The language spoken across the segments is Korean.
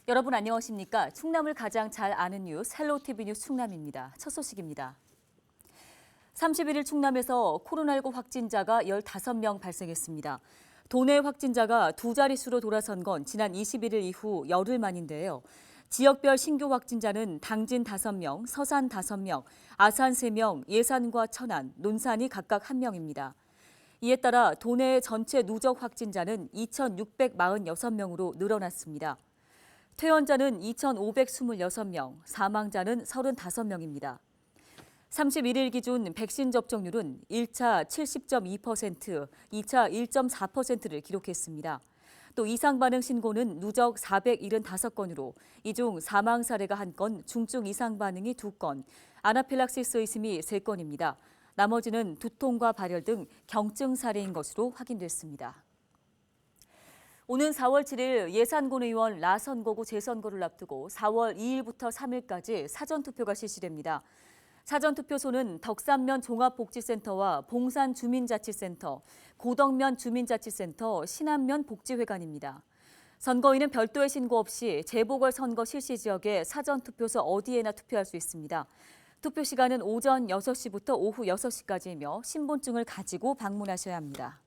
여러분 안녕하십니까? 충남을 가장 잘 아는 뉴스 헬로티비 뉴스 충남입니다. 첫 소식입니다. 31일 충남에서 코로나19 확진자가 15명 발생했습니다. 도내 확진자가 두 자릿수로 돌아선 건 지난 21일 이후 열흘 만인데요. 지역별 신규 확진자는 당진 5명, 서산 5명, 아산 3명, 예산과 천안, 논산이 각각 1명입니다. 이에 따라 도내 전체 누적 확진자는 2,646명으로 늘어났습니다. 퇴원자는 2,526명, 사망자는 35명입니다. 31일 기준 백신 접종률은 1차 70.2%, 2차 1.4%를 기록했습니다. 또 이상 반응 신고는 누적 475건으로 이 중 사망 사례가 1건, 중증 이상 반응이 2건, 아나필락시스 의심이 3건입니다. 나머지는 두통과 발열 등 경증 사례인 것으로 확인됐습니다. 오는 4월 7일 예산군 의원 라선거구 재선거를 앞두고 4월 2일부터 3일까지 사전투표가 실시됩니다. 사전투표소는 덕산면 종합복지센터와 봉산 주민자치센터, 고덕면 주민자치센터, 신안면 복지회관입니다. 선거인은 별도의 신고 없이 재보궐선거 실시 지역의 사전투표소 어디에나 투표할 수 있습니다. 투표 시간은 오전 6시부터 오후 6시까지이며 신분증을 가지고 방문하셔야 합니다.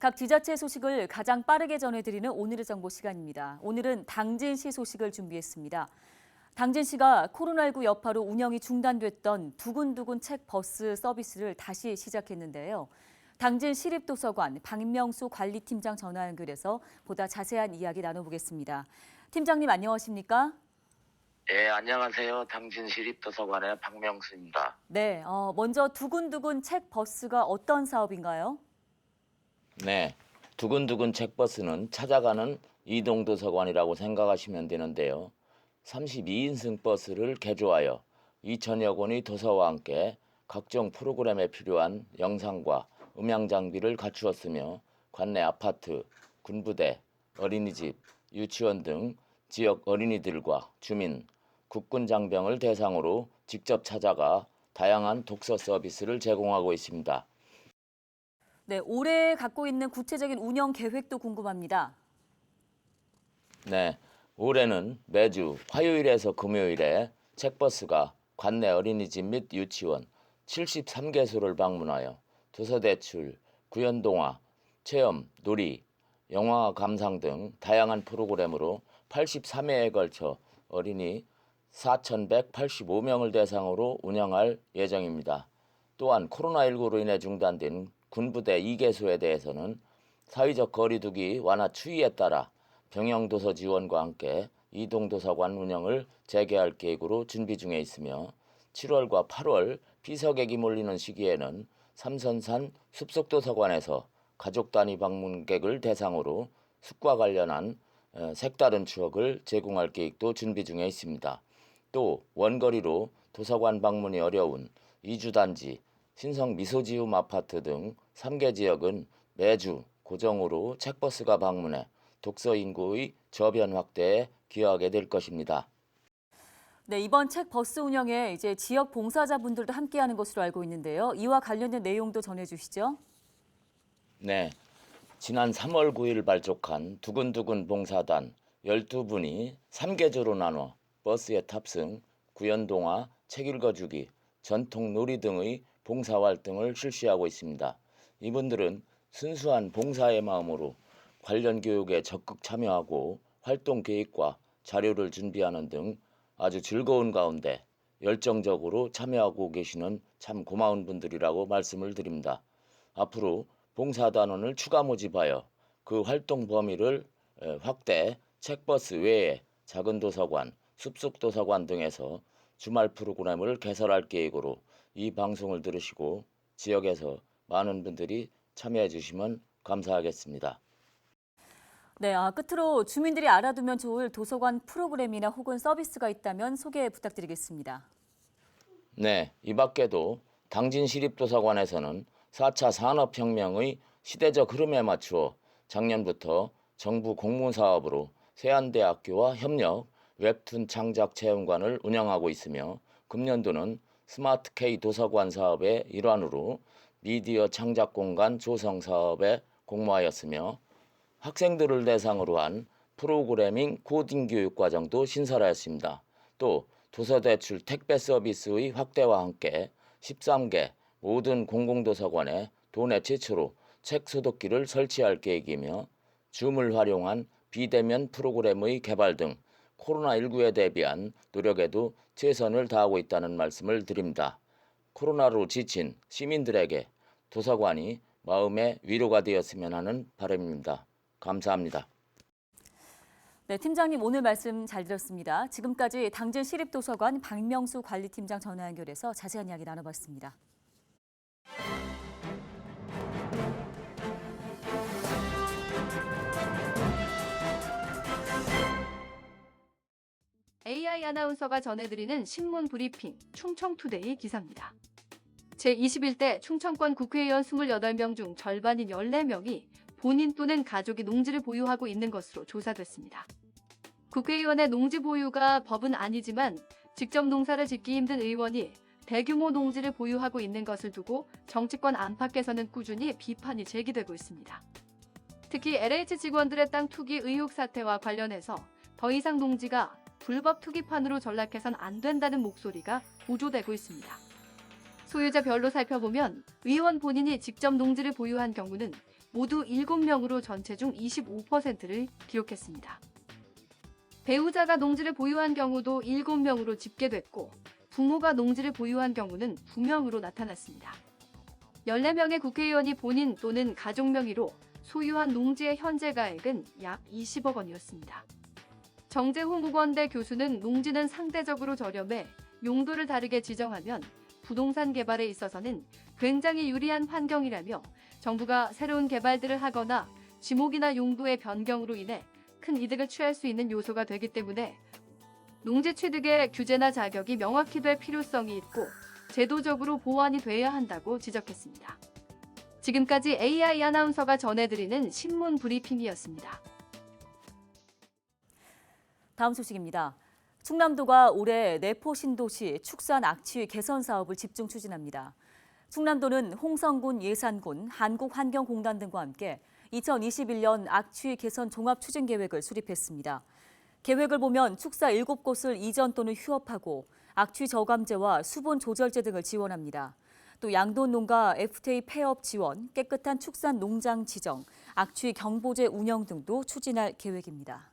각 지자체 소식을 가장 빠르게 전해드리는 오늘의 정보 시간입니다. 오늘은 당진시 소식을 준비했습니다. 당진시가 코로나19 여파로 운영이 중단됐던 두근두근 책 버스 서비스를 다시 시작했는데요. 당진시립도서관 박명수 관리팀장 전화 연결해서 보다 자세한 이야기 나눠보겠습니다. 팀장님 안녕하십니까? 네, 안녕하세요. 당진시립도서관의 박명수입니다. 네, 먼저 두근두근 책 버스가 어떤 사업인가요? 네, 두근두근 책버스는 찾아가는 이동도서관이라고 생각하시면 되는데요. 32인승 버스를 개조하여 2천여 권의 도서와 함께 각종 프로그램에 필요한 영상과 음향 장비를 갖추었으며 관내 아파트, 군부대, 어린이집, 유치원 등 지역 어린이들과 주민, 국군 장병을 대상으로 직접 찾아가 다양한 독서 서비스를 제공하고 있습니다. 네, 올해 갖고 있는 구체적인 운영 계획도 궁금합니다. 네, 올해는 매주 화요일에서 금요일에 책버스가 관내 어린이집 및 유치원 73개소를 방문하여 도서대출, 구연동화, 체험, 놀이, 영화 감상 등 다양한 프로그램으로 83회에 걸쳐 어린이 4,185명을 대상으로 운영할 예정입니다. 또한 코로나19로 인해 중단된 군부대 2개소에 대해서는 사회적 거리두기 완화 추이에 따라 병영도서 지원과 함께 이동도서관 운영을 재개할 계획으로 준비 중에 있으며 7월과 8월 비서객이 몰리는 시기에는 삼선산 숲속도서관에서 가족 단위 방문객을 대상으로 숲과 관련한 색다른 추억을 제공할 계획도 준비 중에 있습니다. 또 원거리로 도서관 방문이 어려운 이주단지, 신성 미소지움 아파트 등 3개 지역은 매주 고정으로 책버스가 방문해 독서 인구의 저변 확대에 기여하게 될 것입니다. 네, 이번 책 버스 운영에 이제 지역 봉사자분들도 함께하는 것으로 알고 있는데요. 이와 관련된 내용도 전해주시죠. 네, 지난 3월 9일 발족한 두근두근 봉사단 12분이 3계조로 나눠 버스에 탑승, 구연동화, 책 읽어주기, 전통 놀이 등의 봉사활동을 실시하고 있습니다. 이분들은 순수한 봉사의 마음으로 관련 교육에 적극 참여하고 활동 계획과 자료를 준비하는 등 아주 즐거운 가운데 열정적으로 참여하고 계시는 참 고마운 분들이라고 말씀을 드립니다. 앞으로 봉사단원을 추가 모집하여 그 활동 범위를 확대 책버스 외에 작은 도서관, 숲속 도서관 등에서 주말 프로그램을 개설할 계획으로 이 방송을 들으시고 지역에서 많은 분들이 참여해 주시면 감사하겠습니다. 네, 끝으로 주민들이 알아두면 좋을 도서관 프로그램이나 혹은 서비스가 있다면 소개 부탁드리겠습니다. 네, 이 밖에도 당진시립도서관에서는 4차 산업혁명의 시대적 흐름에 맞추어 작년부터 정부 공모사업으로 세안대학교와 협력 웹툰 창작 체험관을 운영하고 있으며 금년도는 스마트 K 도서관 사업의 일환으로 미디어 창작 공간 조성 사업에 공모하였으며 학생들을 대상으로 한 프로그래밍 코딩 교육 과정도 신설하였습니다. 또 도서대출 택배 서비스의 확대와 함께 13개 모든 공공도서관에 도내 최초로 책 소독기를 설치할 계획이며 줌을 활용한 비대면 프로그램의 개발 등 코로나19에 대비한 노력에도 최선을 다하고 있다는 말씀을 드립니다. 코로나로 지친 시민들에게 도서관이 마음의 위로가 되었으면 하는 바람입니다. 감사합니다. 네, 팀장님 오늘 말씀 잘 들었습니다. 지금까지 당진시립도서관 박명수 관리팀장 전화 연결해서 자세한 이야기 나눠봤습니다. AI 아나운서가 전해드리는 신문 브리핑 충청투데이 기사입니다. 제21대 충청권 국회의원 28명 중 절반인 14명이 본인 또는 가족이 농지를 보유하고 있는 것으로 조사됐습니다. 국회의원의 농지 보유가 법은 아니지만 직접 농사를 짓기 힘든 의원이 대규모 농지를 보유하고 있는 것을 두고 정치권 안팎에서는 꾸준히 비판이 제기되고 있습니다. 특히 LH 직원들의 땅 투기 의혹 사태와 관련해서 더 이상 농지가 불법 투기판으로 전락해선 안 된다는 목소리가 고조되고 있습니다. 소유자별로 살펴보면 의원 본인이 직접 농지를 보유한 경우는 모두 7명으로 전체 중 25%를 기록했습니다. 배우자가 농지를 보유한 경우도 7명으로 집계됐고 부모가 농지를 보유한 경우는 2명으로 나타났습니다. 14명의 국회의원이 본인 또는 가족 명의로 소유한 농지의 현재 가액은 약 20억 원이었습니다. 정재훈 국원대 교수는 농지는 상대적으로 저렴해 용도를 다르게 지정하면 부동산 개발에 있어서는 굉장히 유리한 환경이라며 정부가 새로운 개발들을 하거나 지목이나 용도의 변경으로 인해 큰 이득을 취할 수 있는 요소가 되기 때문에 농지 취득의 규제나 자격이 명확히 될 필요성이 있고 제도적으로 보완이 돼야 한다고 지적했습니다. 지금까지 AI 아나운서가 전해드리는 신문 브리핑이었습니다. 다음 소식입니다. 충남도가 올해 내포 신도시 축산 악취 개선 사업을 집중 추진합니다. 충남도는 홍성군, 예산군, 한국환경공단 등과 함께 2021년 악취 개선 종합 추진 계획을 수립했습니다. 계획을 보면 축사 7곳을 이전 또는 휴업하고 악취 저감제와 수분 조절제 등을 지원합니다. 또 양돈 농가 FTA 폐업 지원, 깨끗한 축산 농장 지정, 악취 경보제 운영 등도 추진할 계획입니다.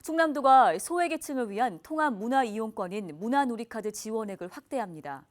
충남도가 소외계층을 위한 통합 문화 이용권인 문화누리카드 지원액을 확대합니다.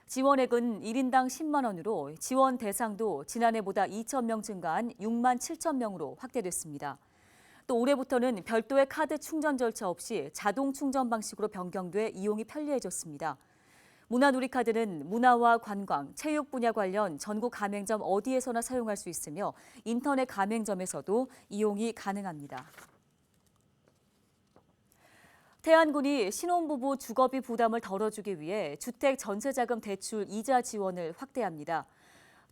지원액은 1인당 10만 원으로 지원 대상도 지난해보다 2,000명 증가한 6만 7천 명으로 확대됐습니다. 또 올해부터는 별도의 카드 충전 절차 없이 자동 충전 방식으로 변경돼 이용이 편리해졌습니다. 문화누리카드는 문화와 관광, 체육 분야 관련 전국 가맹점 어디에서나 사용할 수 있으며 인터넷 가맹점에서도 이용이 가능합니다. 태안군이 신혼부부 주거비 부담을 덜어주기 위해 주택 전세자금 대출 이자 지원을 확대합니다.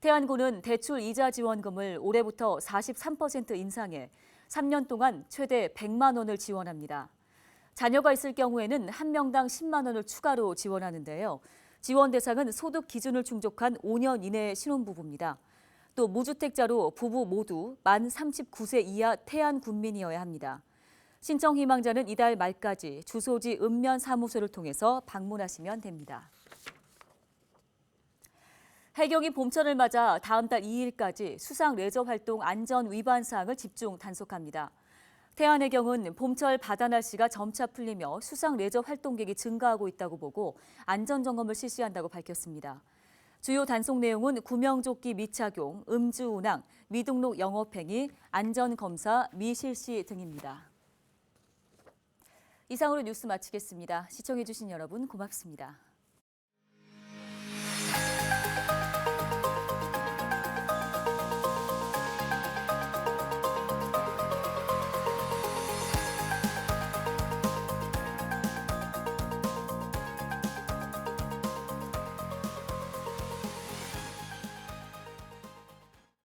태안군은 대출 이자 지원금을 올해부터 43% 인상해 3년 동안 최대 100만 원을 지원합니다. 자녀가 있을 경우에는 한 명당 10만 원을 추가로 지원하는데요. 지원 대상은 소득 기준을 충족한 5년 이내의 신혼부부입니다. 또 무주택자로 부부 모두 만 39세 이하 태안 군민이어야 합니다. 신청 희망자는 이달 말까지 주소지 읍면사무소를 통해서 방문하시면 됩니다. 해경이 봄철을 맞아 다음 달 2일까지 수상 레저 활동 안전 위반 사항을 집중 단속합니다. 태안해경은 봄철 바다 날씨가 점차 풀리며 수상 레저 활동객이 증가하고 있다고 보고 안전 점검을 실시한다고 밝혔습니다. 주요 단속 내용은 구명조끼 미착용, 음주 운항, 미등록 영업행위, 안전검사, 미실시 등입니다. 이상으로 뉴스 마치겠습니다. 시청해주신 여러분 고맙습니다.